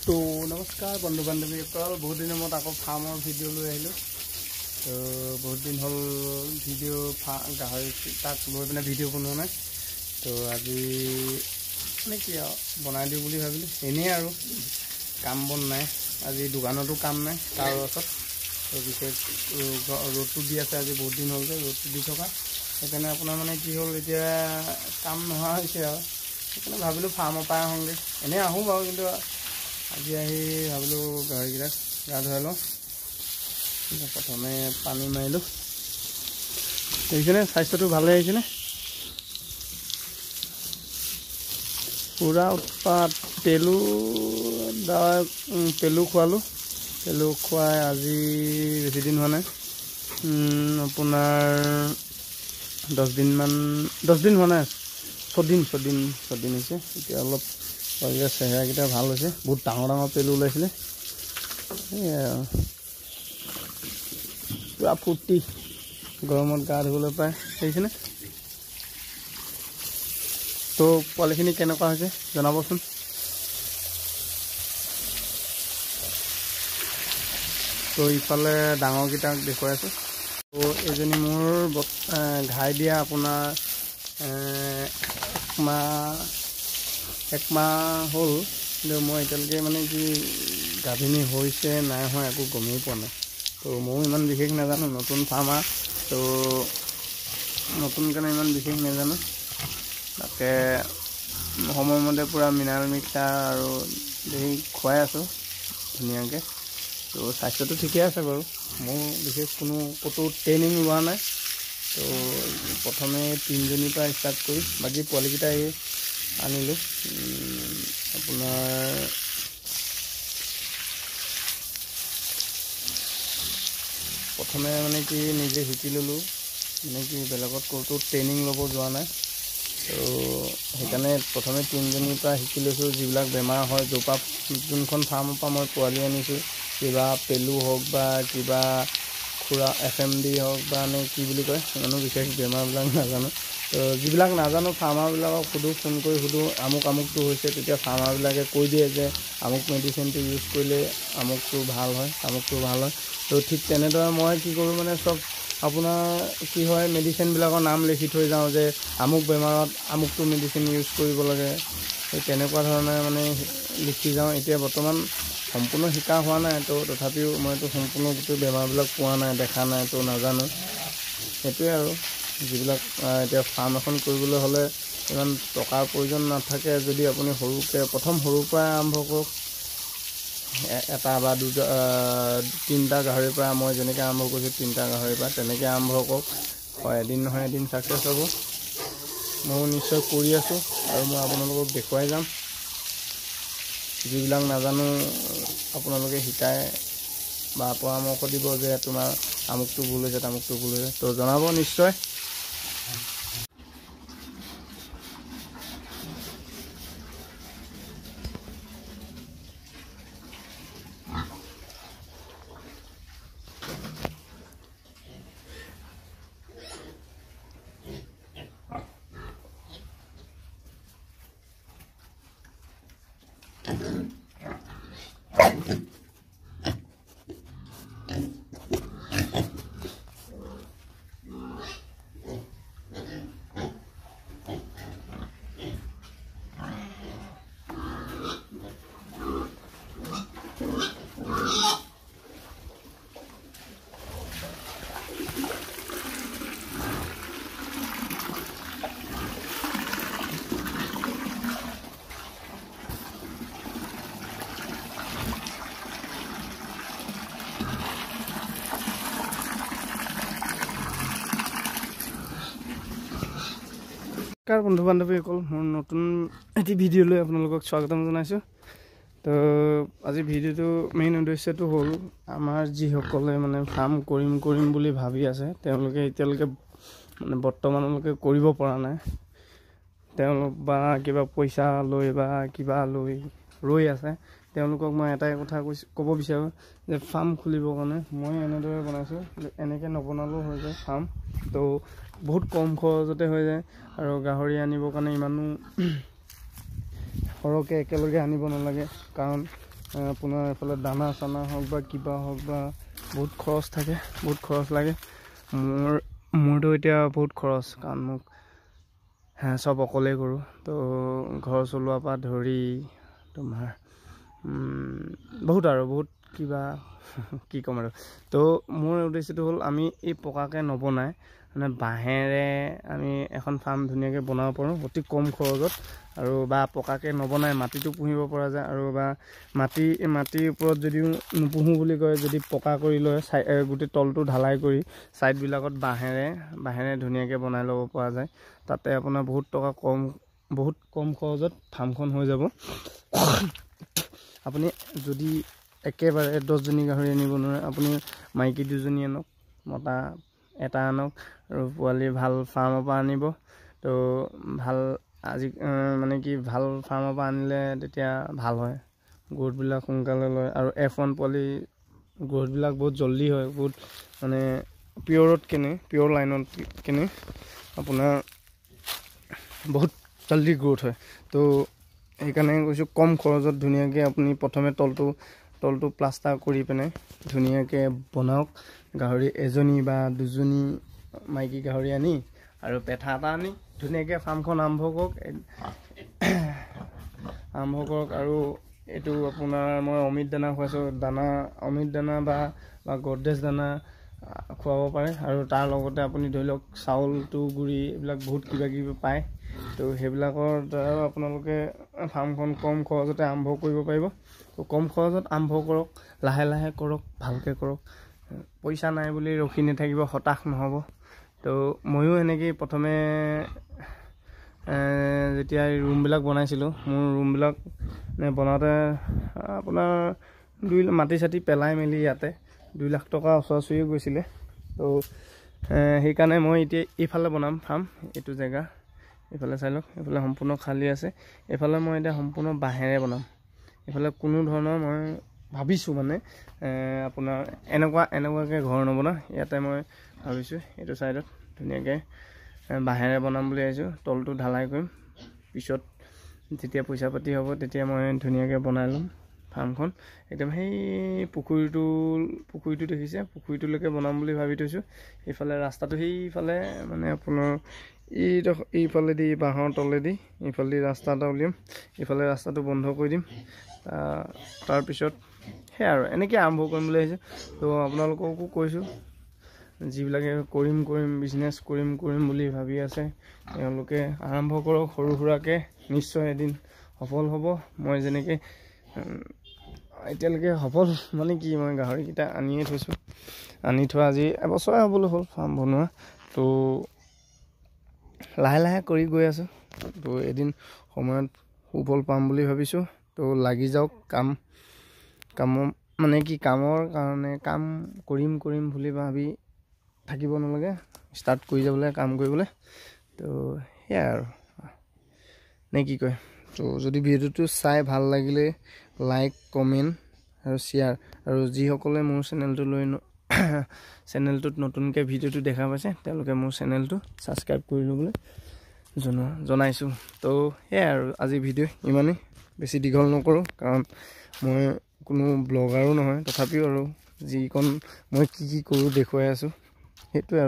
तो नमस्कार बंधु बान्धवीসকল बहुत दिन मैं आको फार्मर भिडिओ लै आहिलो तो बहुत दिन हल भिडिओ गाहरी तक लै पिने भिडिओ बनोৱা নাই तो आज মানে কি বনাই দিও বুলি ভাবিলো এনে আৰু কাম বন নাই আজি দোকানতো কাম নাই তাৰ ওচৰত তো বিশেষ ৰ'দটো দি আছে আজি বহুত দিন হল যে ৰ'দটো দি থকা সেইকাৰণে আপোনাৰ মানে কি হল এতিয়া কাম নোহোৱা হৈছে আৰু সেইকাৰণে ভাবিলো ফাৰ্মৰ পৰা আহোঁগে এনে আহোঁ বাৰু কিন্তু আজি আহি ভাবিলো গাহৰিকেইটাক গা ধুৱাই লওঁ প্ৰথমে পানী মাৰিলোঁ দেখিছেনে স্বাস্থ্যটো ভালে আহিছেনে পুৰা উৎপাত পেলু খোৱালোঁ পেলু খুৱাই আজি বেছি দিন হোৱা নাই আপোনাৰ 10 দিন হোৱা নাই 6 দিন হৈছে এতিয়া অলপ চেহেৰাকেইটা ভাল হৈছে বহুত ডাঙৰ পেলু ওলাইছিলে পুৰা ফুৰ্তি গৰমত গা ধুবলৈ পায় দেখিছেনে তো পোৱালিখিনি কেনেকুৱা হৈছে জনাবচোন তো ইফালে ডাঙৰকেইটাক দেখুৱাই আছোঁ তো এজনী মোৰ ঘাই দিয়া আপোনাৰ এক মাহ হ'ল কিন্তু মই এতিয়ালৈকে মানে কি গাভিনী হৈছে নাই হোৱা একো গমেই পোৱা নাই তো ময়ো ইমান বিশেষ নাজানো নতুন ফাৰ্মাৰ তো নতুন কাৰণে ইমান বিশেষ নাজানো তাকে সময়মতে পুৰা মিনাৰেল মিক্সাৰ আৰু দেহি খুৱাই আছোঁ ধুনীয়াকৈ তো স্বাস্থ্যটো ঠিকে আছে বাৰু মোৰ বিশেষ কোনো ক'তো ট্ৰেইনিং লোৱা নাই তো প্ৰথমে 3জনীৰ পৰা ষ্টাৰ্ট কৰি বাকী পোৱালিকেইটা আনিলোঁ আপোনাৰ প্ৰথমে মানে কি নিজে শিকি ল'লোঁ মানে কি বেলেগত ক'তো ট্ৰেইনিং ল'ব যোৱা নাই তো সেইকাৰণে প্ৰথমে 3জনীৰ পৰা শিকি লৈছোঁ যিবিলাক বেমাৰ হয় য'ৰপৰা যোনখন ফাৰ্মৰ পৰা মই পোৱালি আনিছোঁ কিবা পেলু হওক বা কিবা খুৰা FMD হওক বা নে কি বুলি কয় ইমানো বিশেষ বেমাৰবিলাক নাজানো তো যিবিলাক নাজানো ফাৰ্মাৰবিলাকক ফোন কৰি সুধোঁ আমুকটো হৈছে তেতিয়া ফাৰ্মাৰবিলাকে কৈ দিয়ে যে আমুক মেডিচিনটো ইউজ কৰিলে আমুকটো ভাল হয় তো ঠিক তেনেদৰে মই কি কৰোঁ মানে চব আপোনাৰ কি হয় মেডিচিনবিলাকৰ নাম লিখি থৈ যাওঁ যে আমুক বেমাৰত আমুকটো মেডিচিন ইউজ কৰিব লাগে এই তেনেকুৱা ধৰণে মানে লিখি যাওঁ এতিয়া বৰ্তমান সম্পূৰ্ণ শিকা হোৱা নাই তো তথাপিও মইতো সম্পূৰ্ণ গোটেই বেমাৰবিলাক পোৱা নাই দেখা নাই তো নাজানো সেইটোৱে আৰু যিবিলাক এতিয়া ফাৰ্ম এখন কৰিবলৈ হ'লে ইমান টকাৰ প্ৰয়োজন নাথাকে যদি আপুনি প্ৰথম সৰুৰ পৰা আৰম্ভ কৰক এটা বা দুটা 3টা গাহৰিৰ পৰা মই যেনেকৈ আৰম্ভ কৰিছোঁ 3টা গাহৰিৰ পৰা তেনেকৈ আৰম্ভ কৰক হয় এদিন নহয় এদিন ছাকচেছ হ'ব ময়ো নিশ্চয় কৰি আছোঁ আৰু মই আপোনালোকক দেখুৱাই যাম যিবিলাক নাজানো আপোনালোকে শিকাই বা পৰামৰ্শ দিব যে তোমাৰ আমুকটো ভুল হৈছে তামুকটো ভুল হৈছে তো জনাব নিশ্চয় বন্ধু বান্ধৱীসকল মোৰ নতুন এটি ভিডিঅ' লৈ আপোনালোকক স্বাগতম জনাইছোঁ তো আজি ভিডিঅ'টো মেইন উদ্দেশ্যটো হ'ল আমাৰ যিসকলে মানে ফাৰ্ম কৰিম বুলি ভাবি আছে তেওঁলোকে এতিয়ালৈকে মানে বৰ্তমানলৈকে কৰিব পৰা নাই তেওঁলোক বা কিবা পইচা লৈ বা কিবা লৈ ৰৈ আছে তেওঁলোকক মই এটাই কথা ক'ব বিচাৰোঁ যে ফাৰ্ম খুলিবৰ কাৰণে মই এনেদৰে বনাইছোঁ এনেকৈ নবনালেও হৈ যায় ফাৰ্ম তো বহুত কম খৰচতে হৈ যায় আৰু গাহৰি আনিবৰ কাৰণে ইমানো সৰহকৈ একেলগে আনিব নালাগে কাৰণ আপোনাৰ এইফালে দানা চানা হওক বা কিবা হওক বা বহুত খৰচ থাকে, বহুত খৰচ লাগে। মোৰতো এতিয়া বহুত খৰচ, কাৰণ মোক চব অকলেই কৰোঁ। তো ঘৰ চলোৱাৰ পৰা ধৰি তোমাৰ বহুত কিবা কি ক'ম আৰু। তো মোৰ উদ্দেশ্যটো হ'ল আমি এই পকাকৈ নবনাই মানে বাঁহেৰে আমি এখন ফাৰ্ম ধুনীয়াকৈ বনাব পাৰোঁ অতি কম খৰচত, আৰু বা পকাকৈ নবনাই মাটিটো পুহিব পৰা যায়, আৰু বা মাটিৰ ওপৰত যদিও নুপুহোঁ বুলি কয়, যদি পকা কৰি লয় গোটেই তলটো ঢালাই কৰি ছাইডবিলাকত বাঁহেৰে ধুনীয়াকৈ বনাই ল'ব পৰা যায়। তাতে আপোনাৰ বহুত কম খৰচত ফাৰ্মখন হৈ যাব। আপুনি যদি একেবাৰে 10জনী গাহৰি আনিব নোৱাৰে, আপুনি মাইকী 2জনী আনক, মতা এটা আনক, আৰু পোৱালি ভাল ফাৰ্মৰ পৰা আনিব। তো ভাল মানে কি ভাল ফাৰ্মৰ পৰা আনিলে তেতিয়া ভাল হয়, গ্ৰোথবিলাক সোনকালে লয়। আৰু F1 পোৱালি গ্ৰোথবিলাক বহুত জল্দি হয়, বহুত মানে পিয়ৰ লাইনত কেনে আপোনাৰ বহুত জল্দি গ্ৰোথ হয়। তো সেইকাৰণে কৈছোঁ কম খৰচত ধুনীয়াকৈ আপুনি প্ৰথমে তলটো প্লাষ্টাৰ কৰি পিনে ধুনীয়াকৈ বনাওক। গাহৰি 1জনী বা 2জনী মাইকী গাহৰি আনি আৰু পেঠা এটা আনি ধুনীয়াকৈ ফাৰ্মখন আৰম্ভ কৰক। আৰু এইটো আপোনাৰ মই অমিত দানা খুৱাইছোঁ, অমিত দানা বা গডৰেজ দানা খুৱাব পাৰে। আৰু তাৰ লগতে আপুনি ধৰি লওক চাউলটো গুড়ি এইবিলাক বহুত কিবা কিবি পায়। তো সেইবিলাকৰ দ্বাৰাও আপোনালোকে ফাৰ্মখন কম খৰচতে আৰম্ভ কৰিব পাৰিব। তো কম খৰচত আৰম্ভ কৰক, লাহে লাহে কৰক, ভালকৈ কৰক। পইচা নাই বুলি ৰখি নাথাকিব, হতাশ নহ'ব। তো ময়ো এনেকেই প্ৰথমে যেতিয়া ৰুমবিলাক বনাইছিলোঁ, মোৰ ৰুমবিলাক বনাওঁতে আপোনাৰ মাটি চাটি পেলাই মেলি ইয়াতে 2 লাখ টকা ওচৰা-ওচৰি গৈছিলে। তো সেইকাৰণে মই এতিয়া এইফালে বনাম ফাৰ্ম, এইটো জেগা এইফালে চাই লওক, এইফালে সম্পূৰ্ণ খালী আছে। এইফালে মই এতিয়া সম্পূৰ্ণ বাঁহেৰে বনাম। এইফালে কোনো ধৰণৰ মই ভাবিছোঁ মানে আপোনাৰ এনেকুৱাকৈ ঘৰ নবনাওঁ। ইয়াতে মই ভাবিছোঁ এইটো ছাইডত ধুনীয়াকৈ বাঁহেৰে বনাম বুলি ভাবিছোঁ। তলটো ঢালাই কৰিম, পিছত যেতিয়া পইচা পাতি হ'ব তেতিয়া মই ধুনীয়াকৈ বনাই ল'ম ফাৰ্মখন। একদম সেই পুখুৰীটো দেখিছে, পুখুৰীটোলৈকে বনাম বুলি ভাবি থৈছোঁ। এইফালে ৰাস্তাটো সেইফালে মানে আপোনাৰ এইফালেদি বাঁহৰ তলেদি এইফালেদি ৰাস্তা এটা উলিয়াম, এইফালে ৰাস্তাটো বন্ধ কৰি দিম। তাৰপিছত সেয়া আৰু এনেকৈ আৰম্ভ কৰিম বুলি ভাবিছোঁ। তো আপোনালোককো কৈছোঁ, যিবিলাকে বিজনেছ কৰিম বুলি ভাবি আছে, তেওঁলোকে আৰম্ভ কৰক সৰু সুৰাকৈ, নিশ্চয় এদিন সফল হ'ব। মই যেনেকৈ এতিয়ালৈকে সফল মানে কি, মই গাহৰিকেইটা আনি থোৱা আজি এবছৰে হ'বলৈ হ'ল ফাৰ্ম বনোৱা। তো লাহে লাহে কৰি গৈ আছোঁ। তো এদিন সময়ত সুফল পাম বুলি ভাবিছোঁ। তো লাগি যাওক মানে কি কামৰ কাৰণে কাম কৰিম বুলি ভাবি থাকিব নালাগে, ষ্টাৰ্ট কৰি যাব লাগে কাম কৰিবলৈ। তো সেয়াই আৰু নে কি কয়। তো যদি ভিডিঅ'টো চাই ভাল লাগিলে লাইক, কমেণ্ট আৰু শ্বেয়াৰ, আৰু যিসকলে মোৰ চেনেলটোত নতুনকৈ ভিডিঅ'টো দেখা পাইছে তেওঁলোকে মোৰ চেনেলটো ছাবস্ক্ৰাইব কৰি ল'বলৈ জনাইছোঁ। তো সেয়াই আৰু আজি ভিডিঅ' ইমানেই, বেছি দীঘল নকৰোঁ, কাৰণ মই কোনো ব্লগাৰো নহয়। তথাপিও আৰু যিকণ মই কি কৰোঁ দেখুৱাই আছোঁ, সেইটোৱে আৰু।